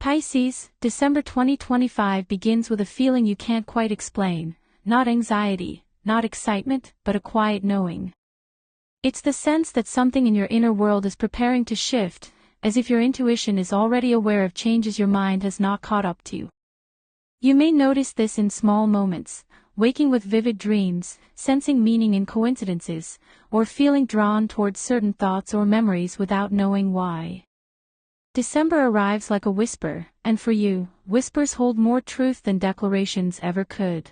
Pisces, December 2025 begins with a feeling you can't quite explain, not anxiety, not excitement, but a quiet knowing. It's the sense that something in your inner world is preparing to shift, as if your intuition is already aware of changes your mind has not caught up to. You may notice this in small moments, waking with vivid dreams, sensing meaning in coincidences, or feeling drawn towards certain thoughts or memories without knowing why. December arrives like a whisper, and for you, whispers hold more truth than declarations ever could.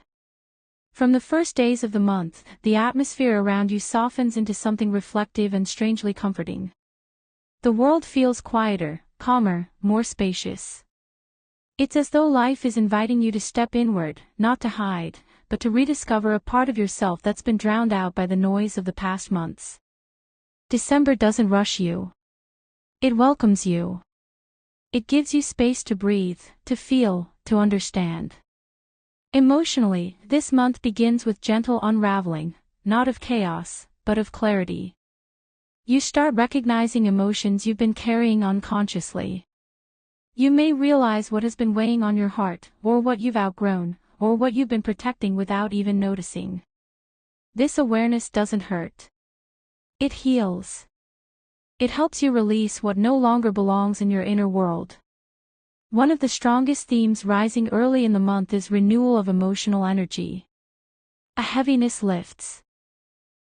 From the first days of the month, the atmosphere around you softens into something reflective and strangely comforting. The world feels quieter, calmer, more spacious. It's as though life is inviting you to step inward, not to hide, but to rediscover a part of yourself that's been drowned out by the noise of the past months. December doesn't rush you. It welcomes you. It gives you space to breathe, to feel, to understand. Emotionally, this month begins with gentle unraveling, not of chaos, but of clarity. You start recognizing emotions you've been carrying unconsciously. You may realize what has been weighing on your heart, or what you've outgrown, or what you've been protecting without even noticing. This awareness doesn't hurt. It heals. It helps you release what no longer belongs in your inner world. One of the strongest themes rising early in the month is renewal of emotional energy. A heaviness lifts.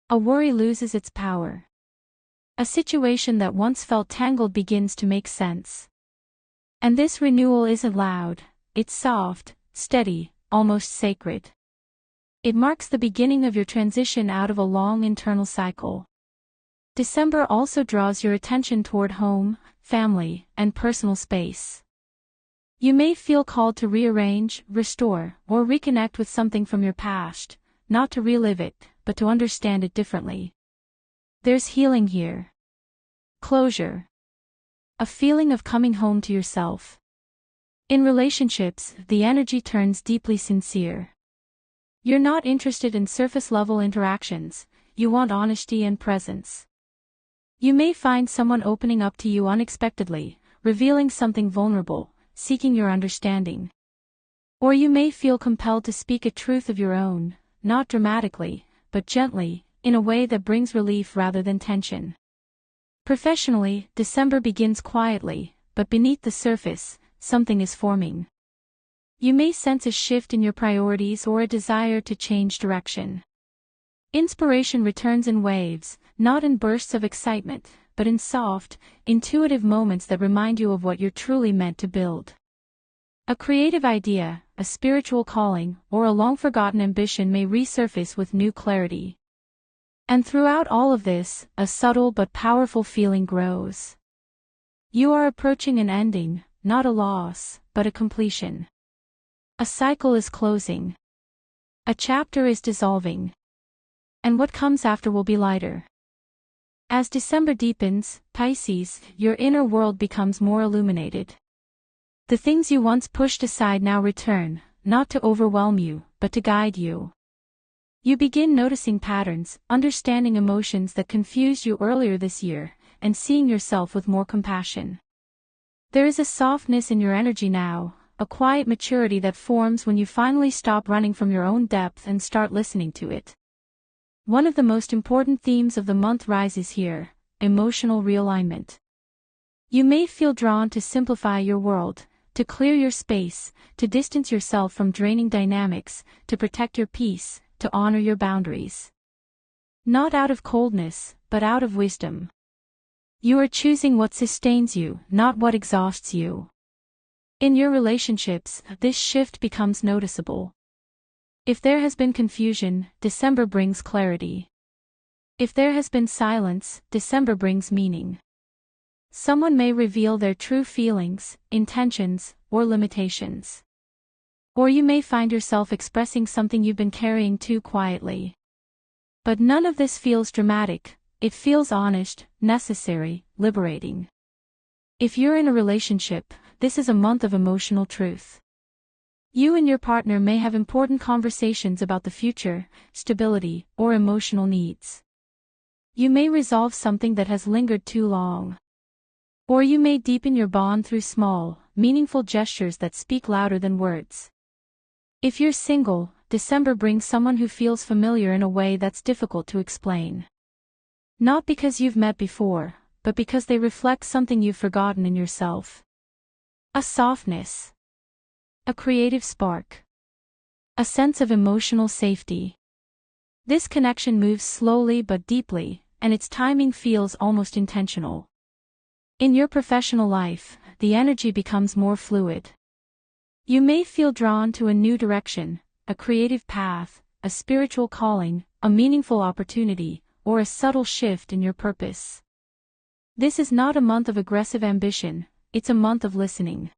A worry loses its power. A situation that once felt tangled begins to make sense. And this renewal isn't loud, it's soft, steady, almost sacred. It marks the beginning of your transition out of a long internal cycle. December also draws your attention toward home, family, and personal space. You may feel called to rearrange, restore, or reconnect with something from your past, not to relive it, but to understand it differently. There's healing here. Closure. A feeling of coming home to yourself. In relationships, the energy turns deeply sincere. You're not interested in surface-level interactions, you want honesty and presence. You may find someone opening up to you unexpectedly, revealing something vulnerable, seeking your understanding. Or you may feel compelled to speak a truth of your own, not dramatically, but gently, in a way that brings relief rather than tension. Professionally, December begins quietly, but beneath the surface, something is forming. You may sense a shift in your priorities or a desire to change direction. Inspiration returns in waves, not in bursts of excitement, but in soft, intuitive moments that remind you of what you're truly meant to build. A creative idea, a spiritual calling, or a long-forgotten ambition may resurface with new clarity. And throughout all of this, a subtle but powerful feeling grows. You are approaching an ending, not a loss, but a completion. A cycle is closing. A chapter is dissolving. And what comes after will be lighter. As December deepens, Pisces, your inner world becomes more illuminated. The things you once pushed aside now return, not to overwhelm you, but to guide you. You begin noticing patterns, understanding emotions that confused you earlier this year, and seeing yourself with more compassion. There is a softness in your energy now, a quiet maturity that forms when you finally stop running from your own depth and start listening to it. One of the most important themes of the month rises here: emotional realignment. You may feel drawn to simplify your world, to clear your space, to distance yourself from draining dynamics, to protect your peace, to honor your boundaries. Not out of coldness, but out of wisdom. You are choosing what sustains you, not what exhausts you. In your relationships, this shift becomes noticeable. If there has been confusion, December brings clarity. If there has been silence, December brings meaning. Someone may reveal their true feelings, intentions, or limitations. Or you may find yourself expressing something you've been carrying too quietly. But none of this feels dramatic, it feels honest, necessary, liberating. If you're in a relationship, this is a month of emotional truth. You and your partner may have important conversations about the future, stability, or emotional needs. You may resolve something that has lingered too long. Or you may deepen your bond through small, meaningful gestures that speak louder than words. If you're single, December brings someone who feels familiar in a way that's difficult to explain. Not because you've met before, but because they reflect something you've forgotten in yourself. A softness. A creative spark. A sense of emotional safety. This connection moves slowly but deeply, and its timing feels almost intentional. In your professional life, the energy becomes more fluid. You may feel drawn to a new direction, a creative path, a spiritual calling, a meaningful opportunity, or a subtle shift in your purpose. This is not a month of aggressive ambition, it's a month of listening.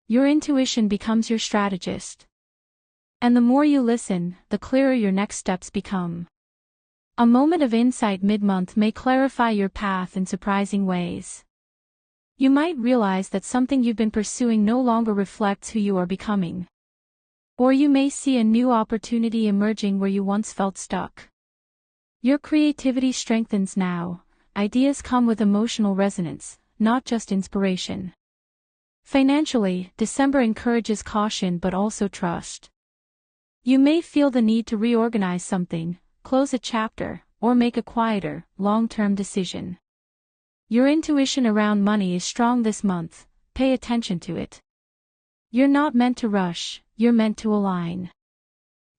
Your intuition becomes your strategist. And the more you listen, the clearer your next steps become. A moment of insight mid-month may clarify your path in surprising ways. You might realize that something you've been pursuing no longer reflects who you are becoming. Or you may see a new opportunity emerging where you once felt stuck. Your creativity strengthens now. Ideas come with emotional resonance, not just inspiration. Financially, December encourages caution but also trust. You may feel the need to reorganize something, close a chapter, or make a quieter, long-term decision. Your intuition around money is strong this month, pay attention to it. You're not meant to rush, you're meant to align.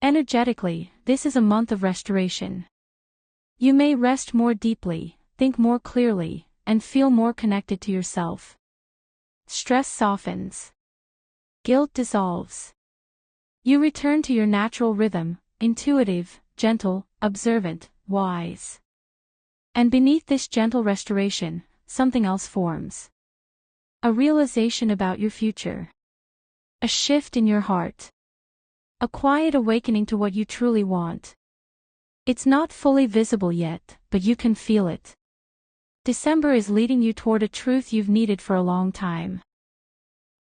Energetically, this is a month of restoration. You may rest more deeply, think more clearly, and feel more connected to yourself. Stress softens. Guilt dissolves. You return to your natural rhythm, intuitive, gentle, observant, wise. And beneath this gentle restoration, something else forms. A realization about your future. A shift in your heart. A quiet awakening to what you truly want. It's not fully visible yet, but you can feel it. December is leading you toward a truth you've needed for a long time.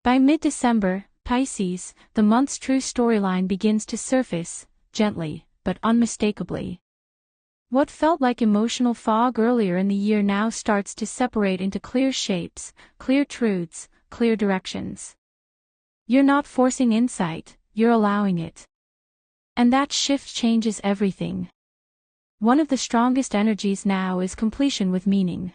By mid-December, Pisces, the month's true storyline begins to surface, gently, but unmistakably. What felt like emotional fog earlier in the year now starts to separate into clear shapes, clear truths, clear directions. You're not forcing insight, you're allowing it. And that shift changes everything. One of the strongest energies now is completion with meaning.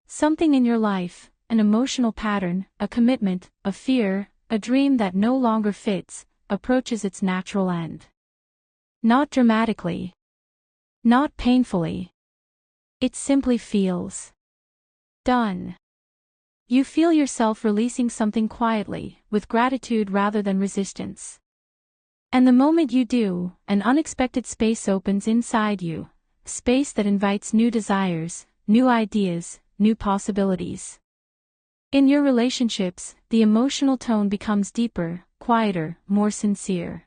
Something in your life, an emotional pattern, a commitment, a fear, a dream that no longer fits, approaches its natural end. Not dramatically. Not painfully. It simply feels done. You feel yourself releasing something quietly, with gratitude rather than resistance. And the moment you do, an unexpected space opens inside you, space that invites new desires, new ideas, new possibilities. In your relationships, the emotional tone becomes deeper, quieter, more sincere.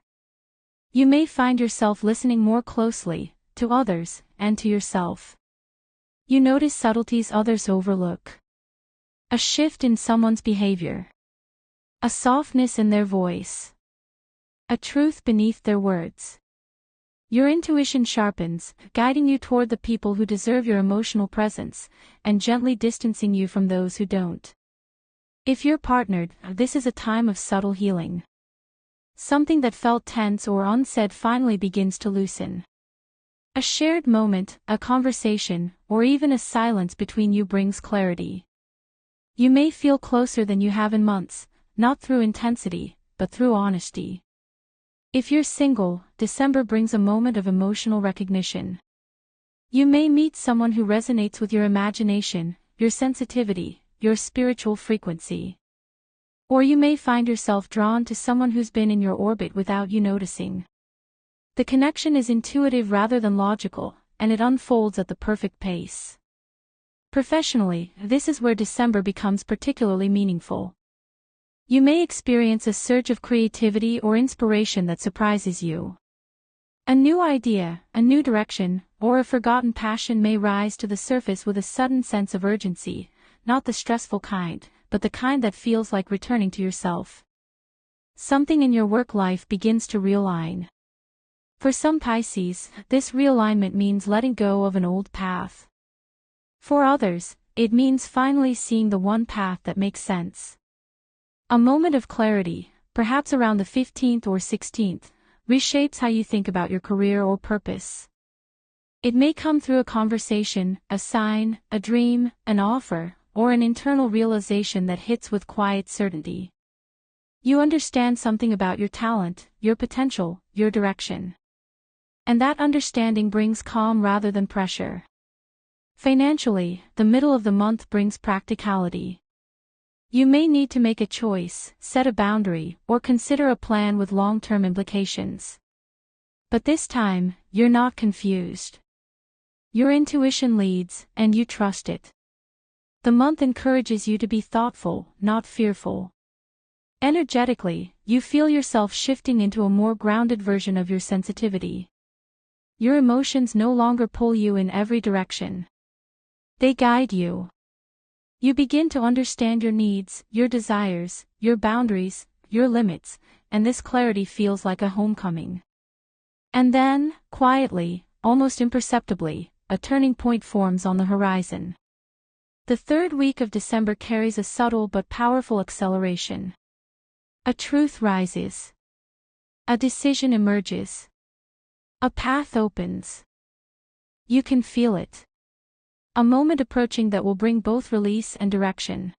You may find yourself listening more closely, to others, and to yourself. You notice subtleties others overlook. A shift in someone's behavior. A softness in their voice. A truth beneath their words. Your intuition sharpens, guiding you toward the people who deserve your emotional presence, and gently distancing you from those who don't. If you're partnered, this is a time of subtle healing. Something that felt tense or unsaid finally begins to loosen. A shared moment, a conversation, or even a silence between you brings clarity. You may feel closer than you have in months, not through intensity, but through honesty. If you're single, December brings a moment of emotional recognition. You may meet someone who resonates with your imagination, your sensitivity, your spiritual frequency. Or you may find yourself drawn to someone who's been in your orbit without you noticing. The connection is intuitive rather than logical, and it unfolds at the perfect pace. Professionally, this is where December becomes particularly meaningful. You may experience a surge of creativity or inspiration that surprises you. A new idea, a new direction, or a forgotten passion may rise to the surface with a sudden sense of urgency, not the stressful kind, but the kind that feels like returning to yourself. Something in your work life begins to realign. For some Pisces, this realignment means letting go of an old path. For others, it means finally seeing the one path that makes sense. A moment of clarity, perhaps around the 15th or 16th, reshapes how you think about your career or purpose. It may come through a conversation, a sign, a dream, an offer, or an internal realization that hits with quiet certainty. You understand something about your talent, your potential, your direction. And that understanding brings calm rather than pressure. Financially, the middle of the month brings practicality. You may need to make a choice, set a boundary, or consider a plan with long-term implications. But this time, you're not confused. Your intuition leads, and you trust it. The month encourages you to be thoughtful, not fearful. Energetically, you feel yourself shifting into a more grounded version of your sensitivity. Your emotions no longer pull you in every direction. They guide you. You begin to understand your needs, your desires, your boundaries, your limits, and this clarity feels like a homecoming. And then, quietly, almost imperceptibly, a turning point forms on the horizon. The third week of December carries a subtle but powerful acceleration. A truth rises. A decision emerges. A path opens. You can feel it. A moment approaching that will bring both release and direction.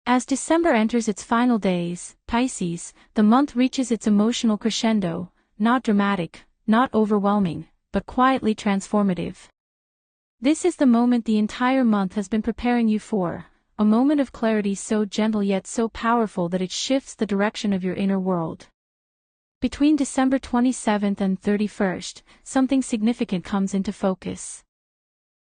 As December enters its final days, Pisces, the month reaches its emotional crescendo, not dramatic, not overwhelming, but quietly transformative. This is the moment the entire month has been preparing you for, a moment of clarity so gentle yet so powerful that it shifts the direction of your inner world. Between December 27th and 31st, something significant comes into focus.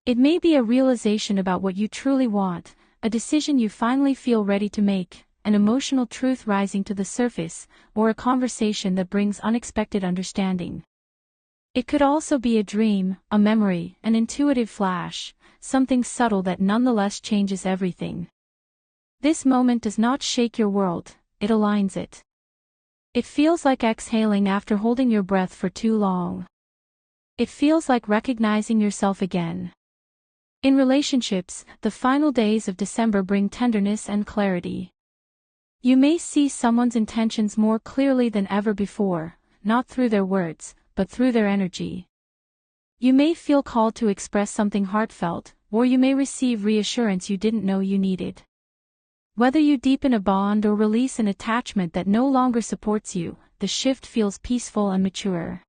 It may be a realization about what you truly want, a decision you finally feel ready to make, an emotional truth rising to the surface, or a conversation that brings unexpected understanding. It could also be a dream, a memory, an intuitive flash, something subtle that nonetheless changes everything. This moment does not shake your world, it aligns it. It feels like exhaling after holding your breath for too long. It feels like recognizing yourself again. In relationships, the final days of December bring tenderness and clarity. You may see someone's intentions more clearly than ever before, not through their words, but through their energy. You may feel called to express something heartfelt, or you may receive reassurance you didn't know you needed. Whether you deepen a bond or release an attachment that no longer supports you, the shift feels peaceful and mature.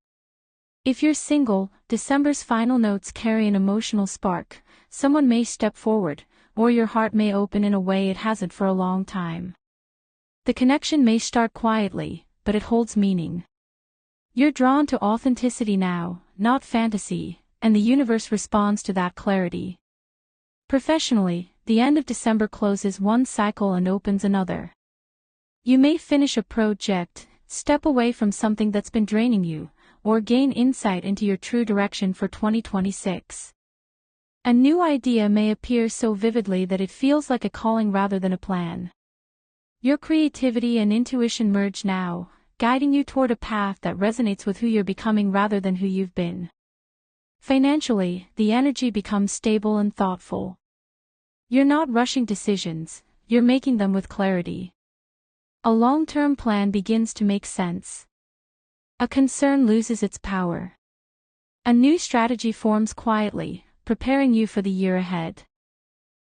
If you're single, December's final notes carry an emotional spark. Someone may step forward, or your heart may open in a way it hasn't for a long time. The connection may start quietly, but it holds meaning. You're drawn to authenticity now, not fantasy, and the universe responds to that clarity. Professionally, the end of December closes one cycle and opens another. You may finish a project, step away from something that's been draining you, or gain insight into your true direction for 2026. A new idea may appear so vividly that it feels like a calling rather than a plan. Your creativity and intuition merge now, guiding you toward a path that resonates with who you're becoming rather than who you've been. Financially, the energy becomes stable and thoughtful. You're not rushing decisions, you're making them with clarity. A long-term plan begins to make sense. A concern loses its power. A new strategy forms quietly, preparing you for the year ahead.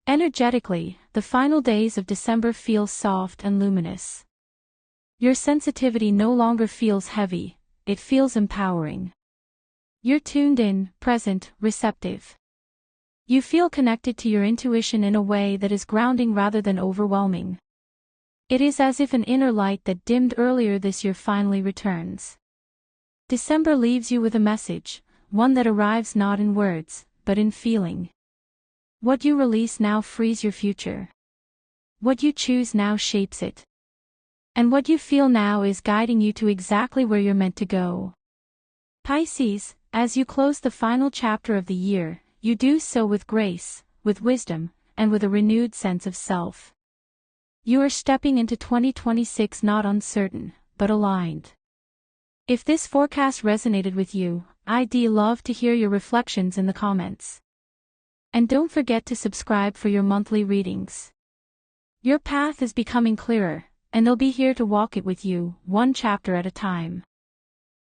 Energetically, the final days of December feel soft and luminous. Your sensitivity no longer feels heavy, it feels empowering. You're tuned in, present, receptive. You feel connected to your intuition in a way that is grounding rather than overwhelming. It is as if an inner light that dimmed earlier this year finally returns. December leaves you with a message, one that arrives not in words, but in feeling. What you release now frees your future. What you choose now shapes it. And what you feel now is guiding you to exactly where you're meant to go. Pisces, as you close the final chapter of the year, you do so with grace, with wisdom, and with a renewed sense of self. You are stepping into 2026 not uncertain, but aligned. If this forecast resonated with you, I'd love to hear your reflections in the comments. And don't forget to subscribe for your monthly readings. Your path is becoming clearer, and they'll be here to walk it with you, one chapter at a time.